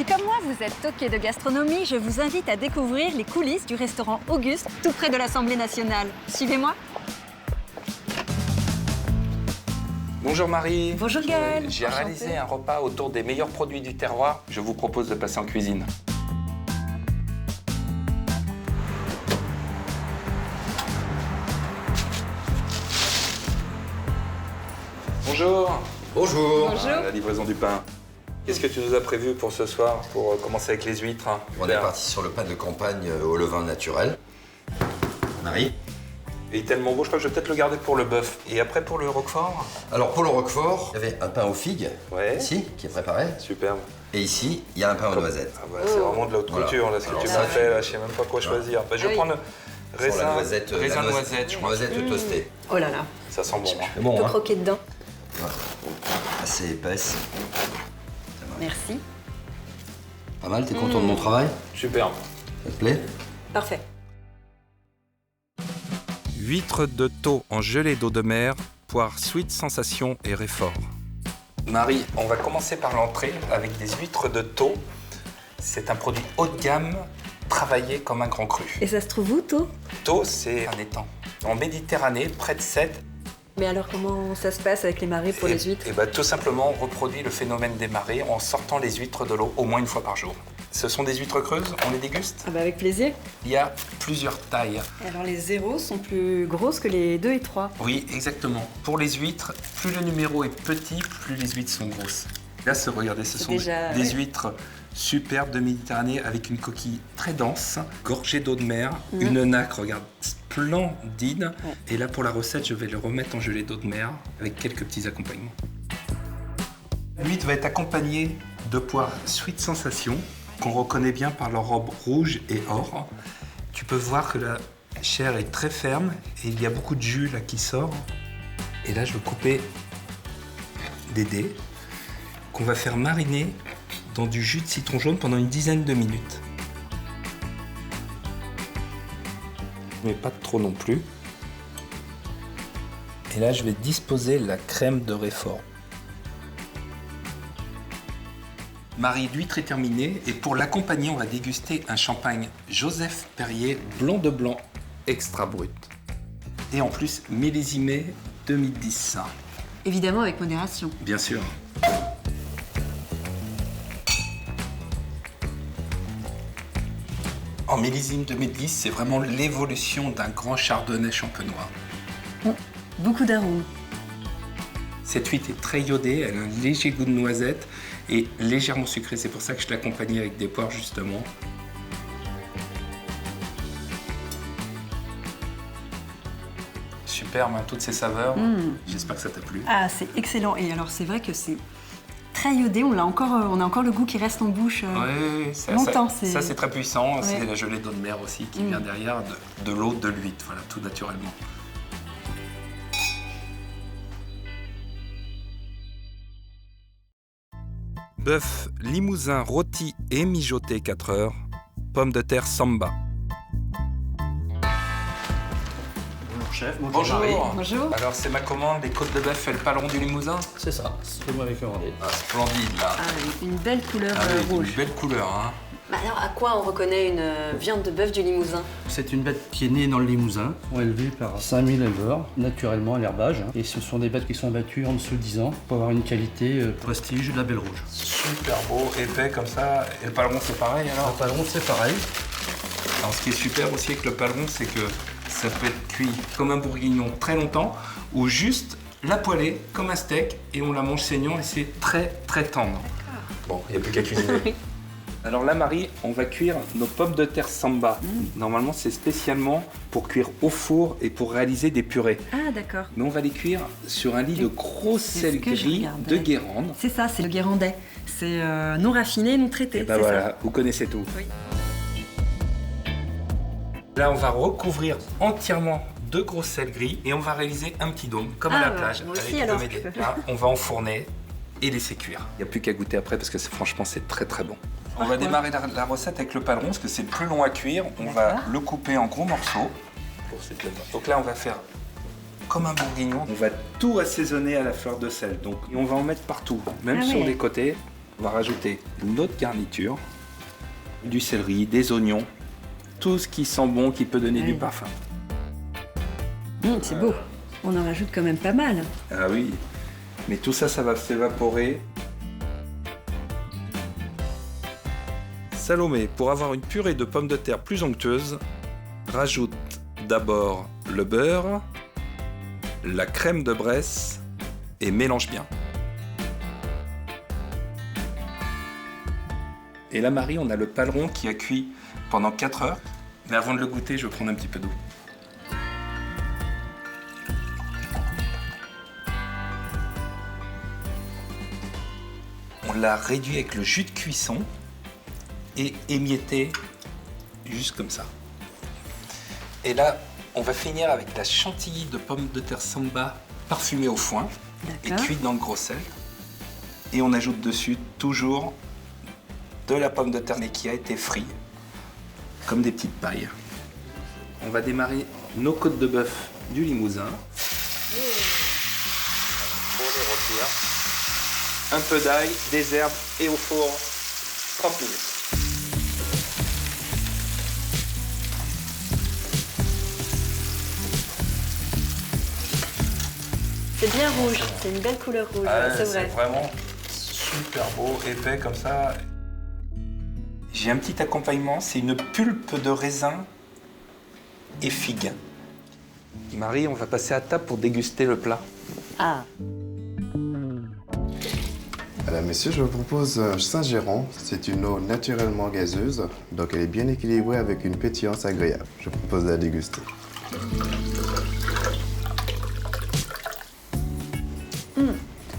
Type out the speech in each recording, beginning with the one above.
Si comme moi vous êtes toqué de gastronomie, je vous invite à découvrir les coulisses du restaurant Auguste, tout près de l'Assemblée nationale. Suivez-moi. Bonjour Marie. Bonjour Gaël. J'ai réalisé un repas autour des meilleurs produits du terroir. Je vous propose de passer en cuisine. Bonjour. Bonjour. Bonjour. La livraison du pain. Qu'est-ce que tu nous as prévu pour ce soir, pour commencer avec les huîtres? On est parti sur le pain de campagne au levain naturel. Marie? Il est tellement beau, je crois que je vais peut-être le garder pour le bœuf. Et après pour le roquefort? Alors pour le roquefort, il y avait un pain aux figues, Ouais. ici, qui est préparé. Superbe. Et ici, il y a un pain aux noisettes. Ah ouais, c'est vraiment de la haute Voilà. couture, là, ce que Alors tu ça, m'as fait, là, je sais même pas quoi choisir. Bah, je vais oui. prendre Sur la raisin, noisette, raisin noisette, je crois. noisette toastée. Oh là là, Ça sent bon. Hein. C'est bon, tout hein? croquer dedans. Voilà. Assez épaisse. Merci. Pas mal, t'es content de mon travail? Superbe. Ça te plaît? Parfait. Huîtres de thau en gelée d'eau de mer, poire sweet sensation et réfort. Marie, on va commencer par l'entrée avec des huîtres de thau. C'est un produit haut de gamme, travaillé comme un grand cru. Et ça se trouve où, Thau? Thau, c'est un étang. En Méditerranée, près de Sète. Mais alors comment ça se passe avec les marées pour les huîtres? Et bah, tout simplement, on reproduit le phénomène des marées en sortant les huîtres de l'eau au moins une fois par jour. Ce sont des huîtres creuses, on les déguste. Ah bah avec plaisir. Il y a plusieurs tailles. Alors les 0 sont plus grosses que les 2 et 3. Oui, exactement. Pour les huîtres, plus le numéro est petit, plus les huîtres sont grosses. Là, regardez, ce C'est sont déjà, des ouais. huîtres superbes de Méditerranée avec une coquille très dense, gorgée d'eau de mer, une nacre, regarde, splendide. Ouais. Et là, pour la recette, je vais le remettre en gelée d'eau de mer avec quelques petits accompagnements. L'huître va être accompagnée de poires Sweet Sensation, qu'on reconnaît bien par leur robe rouge et or. Tu peux voir que la chair est très ferme et il y a beaucoup de jus là qui sort. Et là, je vais couper des dés qu'on va faire mariner dans du jus de citron jaune pendant une dizaine de minutes. Mais pas trop non plus. Et là, je vais disposer la crème de réfort. Marie, l'huître est terminée et pour l'accompagner, on va déguster un champagne Joseph Perrier blanc de blanc extra brut. Et en plus, millésimé 2010. Évidemment avec modération. Bien sûr. En millésime 2010, c'est vraiment l'évolution d'un grand chardonnay champenois. Beaucoup d'arômes. Cette huître est très iodée, elle a un léger goût de noisette et légèrement sucré. C'est pour ça que je l'accompagnais avec des poires justement. Superbe, hein, toutes ces saveurs. J'espère que ça t'a plu. Ah, c'est excellent. Et alors c'est vrai que c'est très iodé. On a encore le goût qui reste en bouche Oui, longtemps. ça c'est très puissant. Ouais. C'est la gelée d'eau de mer aussi qui vient derrière de l'eau de l'huître, voilà, tout naturellement. Bœuf limousin rôti et mijoté 4 heures. Pommes de terre samba. Bonjour chef, Bonjour. Marie. Bonjour. Alors c'est ma commande, les côtes de bœuf et le paleron du Limousin. C'est ça, c'est ce que vous m'avez commandé. Ah, splendide là. Ah, une belle couleur Ah oui, rouge. une belle couleur, hein. Bah alors à quoi on reconnaît une viande de bœuf du Limousin? C'est une bête qui est née dans le Limousin, sont élevées par 5000 éleveurs, naturellement à l'herbage. Et ce sont des bêtes qui sont abattues en dessous de 10 ans pour avoir une qualité prestige de la Belle Rouge. Super beau, épais comme ça. Et le paleron c'est pareil alors. Le paleron c'est pareil. Alors ce qui est super aussi avec le paleron, c'est que ça peut être cuit comme un bourguignon très longtemps ou juste la poêler comme un steak et on la mange saignant et c'est très très tendre. Bon, il n'y a plus qu'à cuisiner. Alors là, Marie, on va cuire nos pommes de terre samba. Normalement, c'est spécialement pour cuire au four et pour réaliser des purées. Ah d'accord. Mais on va les cuire sur un lit de gros sel que je gris regardais. de Guérande. C'est ça, c'est le guérandais. C'est non raffiné, non traité. Et ben c'est voilà, ça. vous connaissez tout. Oui. Là, on va recouvrir entièrement de gros sel gris et on va réaliser un petit dôme, comme à Ah, la bah, plage. moi aussi, avec alors. deux médés. Là, on va enfourner et laisser cuire. Il n'y a plus qu'à goûter après parce que franchement, c'est très très bon. On va démarrer la recette avec le paleron parce que c'est plus long à cuire. On va le couper en gros morceaux. Donc là, on va faire comme un bourguignon. On va tout assaisonner à la fleur de sel. Donc on va en mettre partout, même Ah sur ouais. les côtés. On va rajouter notre garniture, du céleri, des oignons, tout ce qui sent bon, qui peut donner du parfum. C'est beau. On en rajoute quand même pas mal. Ah oui, mais tout ça, ça va s'évaporer. Salomé, pour avoir une purée de pommes de terre plus onctueuse, rajoute d'abord le beurre, la crème de Bresse et mélange bien. Et là, Marie, on a le paleron qui a cuit pendant 4 heures. Mais avant de le goûter, je vais prendre un petit peu d'eau. On l'a réduit avec le jus de cuisson et émietté juste comme ça. Et là, on va finir avec la chantilly de pommes de terre samba parfumée au foin et cuite dans le gros sel. Et on ajoute dessus toujours de la pomme de terre mais qui a été frite, comme des petites pailles. On va démarrer nos côtes de bœuf du Limousin. Pour les rôtir. Un peu d'ail, des herbes et au four 30 minutes. C'est bien rouge, c'est une belle couleur rouge, c'est vrai. C'est vraiment super beau, épais comme ça. J'ai un petit accompagnement, c'est une pulpe de raisin et figue. Marie, on va passer à table pour déguster le plat. Ah. Alors, messieurs, je vous propose un Saint-Géron. C'est une eau naturellement gazeuse, donc elle est bien équilibrée avec une pétillance agréable. Je vous propose de la déguster.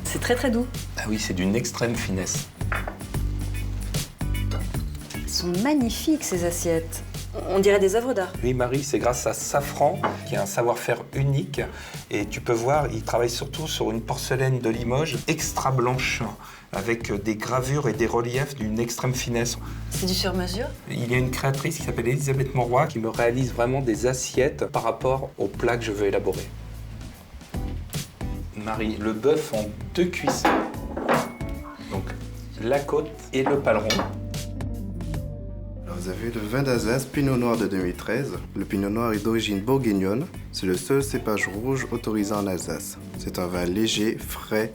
C'est très très doux. Ah oui, c'est d'une extrême finesse. Elles sont magnifiques ces assiettes. On dirait des œuvres d'art. Oui, Marie, c'est grâce à Safran, qui a un savoir-faire unique. Et tu peux voir, il travaille surtout sur une porcelaine de Limoges extra blanche, avec des gravures et des reliefs d'une extrême finesse. C'est du sur-mesure? Il y a une créatrice qui s'appelle Elisabeth Monroy qui me réalise vraiment des assiettes par rapport au plat que je veux élaborer. Marie, le bœuf en 2 cuissons. Donc, la côte et le paleron. Alors, vous avez le vin d'Alsace Pinot Noir de 2013. Le Pinot Noir est d'origine bourguignonne. C'est le seul cépage rouge autorisé en Alsace. C'est un vin léger, frais,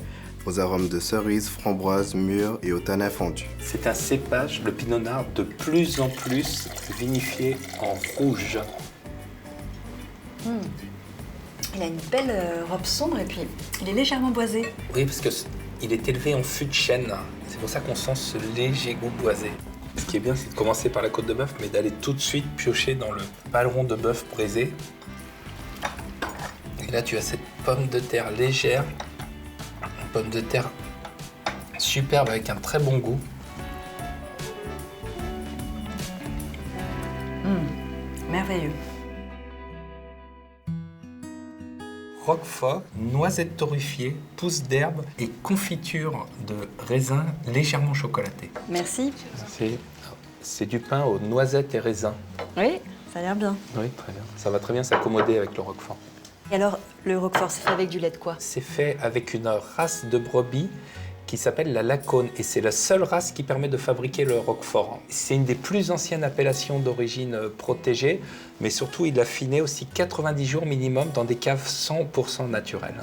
aux arômes de cerise, framboise, mûre et au tanin fondu. C'est un cépage, le Pinot Noir, de plus en plus vinifié en rouge. Il a une belle robe sombre et puis il est légèrement boisé. Oui, parce qu'il est élevé en fût de chêne. C'est pour ça qu'on sent ce léger goût boisé. Ce qui est bien, c'est de commencer par la côte de bœuf, mais d'aller tout de suite piocher dans le paleron de bœuf braisé. Et là, tu as cette pomme de terre légère, une pomme de terre superbe avec un très bon goût. Merveilleux. Roquefort, noisettes torréfiées, pousses d'herbe et confiture de raisin légèrement chocolaté. Merci. C'est du pain aux noisettes et raisins. Oui, ça a l'air bien. Oui, très bien. Ça va très bien s'accommoder avec le roquefort. Et alors, le roquefort, c'est fait avec du lait de quoi? C'est fait avec une race de brebis qui s'appelle la Lacône et c'est la seule race qui permet de fabriquer le roquefort. C'est une des plus anciennes appellations d'origine protégée, mais surtout il affiné aussi 90 jours minimum dans des caves 100% naturelles.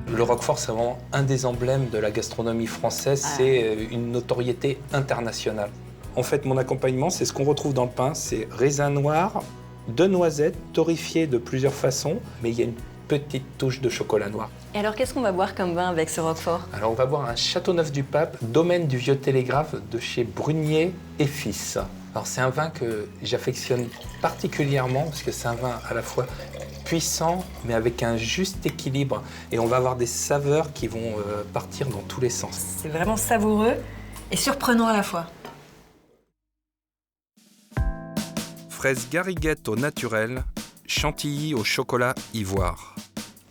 Le roquefort, c'est vraiment un des emblèmes de la gastronomie française, c'est une notoriété internationale. En fait, mon accompagnement, c'est ce qu'on retrouve dans le pain, c'est raisin noir, de noisettes torréfiées de plusieurs façons, mais il y a une petite touche de chocolat noir. Et alors, qu'est-ce qu'on va boire comme vin avec ce roquefort? Alors, on va boire un Châteauneuf-du-Pape, domaine du Vieux Télégraphe de chez Brunier et Fils. Alors, c'est un vin que j'affectionne particulièrement parce que c'est un vin à la fois puissant, mais avec un juste équilibre. Et on va avoir des saveurs qui vont partir dans tous les sens. C'est vraiment savoureux et surprenant à la fois. Fraises gariguettes au naturel, chantilly au chocolat ivoire.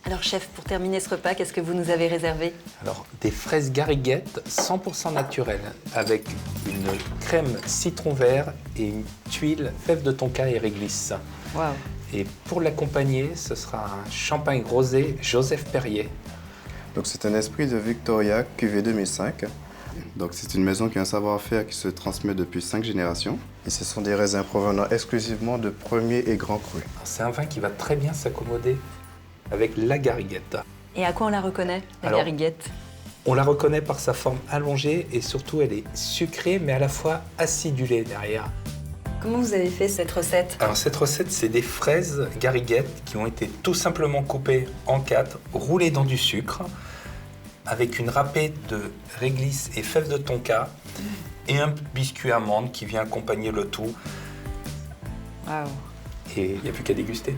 Alors, chef, pour terminer ce repas, qu'est-ce que vous nous avez réservé? Alors, des fraises gariguettes 100% naturelles, avec une crème citron vert et une tuile fève de tonka et réglisse. Waouh. Et pour l'accompagner, ce sera un champagne rosé Joseph Perrier. Donc c'est un esprit de Victoria cuvée 2005. Donc c'est une maison qui a un savoir-faire qui se transmet depuis 5 générations. Et ce sont des raisins provenant exclusivement de premiers et grands crus. C'est un vin qui va très bien s'accommoder avec la gariguette. Et à quoi on la reconnaît, la Alors, gariguette? On la reconnaît par sa forme allongée et surtout elle est sucrée mais à la fois acidulée derrière. Comment vous avez fait cette recette? Alors cette recette, c'est des fraises gariguettes qui ont été tout simplement coupées en 4, roulées dans du sucre, avec une râpée de réglisse et fèves de tonka et un biscuit amande qui vient accompagner le tout. Waouh. Et il n'y a plus qu'à déguster.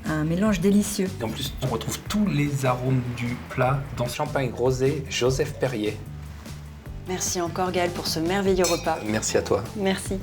Un mélange délicieux. Et en plus, on retrouve tous les arômes du plat dans ce champagne rosé Joseph Perrier. Merci encore Gaël pour ce merveilleux repas. Merci à toi. Merci.